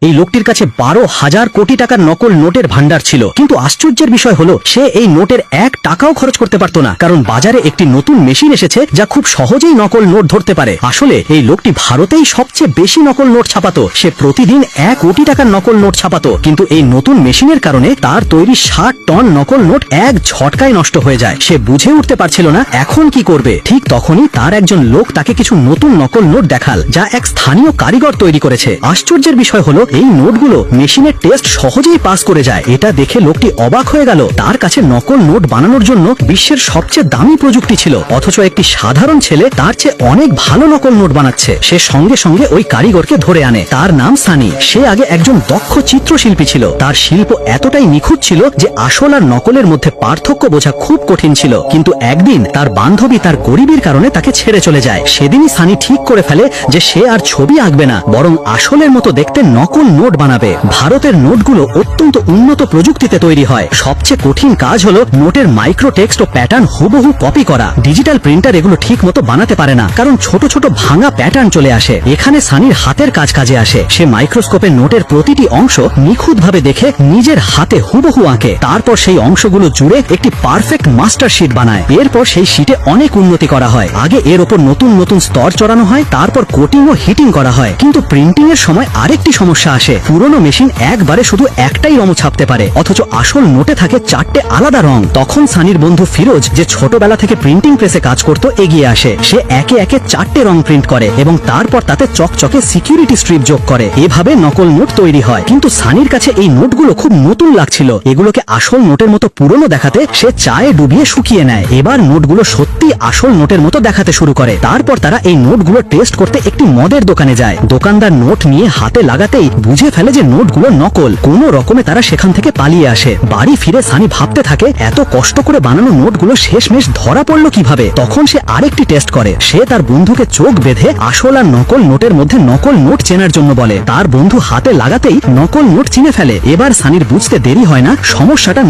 এই লোকটির কাছে 12,000 কোটি টাকার নকল নোটের ভান্ডার ছিল, কিন্তু আশ্চর্যের বিষয় হলো সে এই নোটের 1 টাকাও খরচ করতে পারত না, কারণ বাজারে একটি নতুন মেশিন এসেছে যা খুব সহজেই নকল নোট ধরতে পারে। আসলে এই লোকটি ভারতেই সবচেয়ে বেশি নকল নোট ছাপাতো। সে প্রতিদিন 1 কোটি টাকার নকল নোট ছাপাতো, কিন্তু এই নতুন মেশিনের কারণে তার তৈরি 60 টন নকল নোট এক ঝটকায় নষ্ট হয়ে যায়। সে বুঝে উঠতে পারছিল না এখন কি করবে। ঠিক তখনই তার একজন লোক তাকে কিছু নতুন নকল নোট দেখাল, যা এক স্থানীয় কারিগর তৈরি করেছে। আশ্চর্যের বিষয় হলো এই নোটগুলো মেশিনের টেস্ট সহজেই পাস করে যায়। এটা দেখে লোকটি অবাক হয়ে গেল। তার কাছে নকল নোট বানানোর জন্য বিশ্বের সবচেয়ে দামি প্রযুক্তি ছিল, অথচ একটি সাধারণ ছেলে তার চেয়ে অনেক ভালো নকল নোট বানাচ্ছে। সে সঙ্গে সঙ্গে ওই কারিগরকে ধরে আনে। তার নাম সানি। সে আগে একজন দক্ষ চিত্রশিল্পী ছিল। তার শিল্প এতটাই নিখুঁত ছিল যে আসল আর নকলের মধ্যে পার্থক্য বোঝা খুব কঠিন ছিল। কিন্তু একদিন তার বান্ধবী তার গরিবের কারণে তাকে ছেড়ে চলে যায়। সেদিনই সানি ঠিক করে ফেলে যে সে আর ছবি আঁকবে না, বরং আসলের মতো দেখতে নকল নোট বানাবে। ভারতের নোটগুলো অত্যন্ত উন্নত প্রযুক্তিতে তৈরি হয়। সবচেয়ে কঠিন কাজ হলো নোটের মাইক্রো টেক্সট ও প্যাটার্ন হুবহু কপি করা। ডিজিটাল প্রিন্টার এগুলো ঠিক মতো বানাতে পারে না, কারণ ছোট ছোট ভাঙা প্যাটার্ন চলে আসে। এখানে সানির হাতের কাজ কাজে আসে। সে মাইক্রোস্কোপে নোটের প্রতিটি অংশ নিখুঁতভাবে দেখে নিজের হাতে হুবহু আঁকে। তারপর সেই অংশগুলো জুড়ে একটি পারফেক্ট মাস্টার শিট বানায়। এরপর সেই শিটে অনেক উন্নতি করা হয়। আগে এর ওপর নতুন নতুন স্তর চড়ানো হয়, তারপর কোটিং ও হিটিং করা হয়। কিন্তু প্রিন্টিং এর সময় আরেকটি সমস্যা আসে। পুরনো মেশিন একবারে শুধু একটাই রং ছাপতে পারে, অথচ আসল নোটে থাকে 4টে আলাদা রং। তখন সানির বন্ধু ফিরোজ, যে ছোটবেলা থেকে প্রিন্টিং প্রেসে কাজ করত, এগিয়ে আসে। সে একে একে 4টে রং প্রিন্ট করে এবং তারপর তাতে চকচকে সিকিউরিটি স্ট্রিপ যোগ করে। এভাবে নকল নোট তৈরি হয়। কিন্তু সানির কাছে এই নোটগুলো খুব নতুন লাগছিল। এগুলোকে আসল নোটের মতো পুরনো দেখাতে সে চায়ে ডুবিয়ে শুকিয়ে নেয়। এবার নোটগুলো সত্যি আসল নোটের মতো দেখাতে শুরু করে। তারপর তারা এই নোটগুলো টেস্ট করতে একটি মদের দোকানে যায়। দোকানদার নোট নিয়ে হাতে লাগাতেই বুঝে ফেলে যে নোটগুলো নকল। কোনো রকমে তারা সেখান থেকে পালিয়ে আসে। বাড়ি ফিরে সানি ভাবতে থাকে এত কষ্ট করে বানানো নোটগুলো শেষমেশ ধরা পড়লো কিভাবে। তখন সে আরেকটি টেস্ট করে। সে তার বন্ধুকে চোখ বেঁধে আসল আর নকল নোটের মধ্যে নকল নোট চেনার জন্য বলে। তার বন্ধু হাতে লাগাতেই নকল নোট চিনে ফেলে। এবার সানির বুঝতে দেরি হয় না সমস্যাটা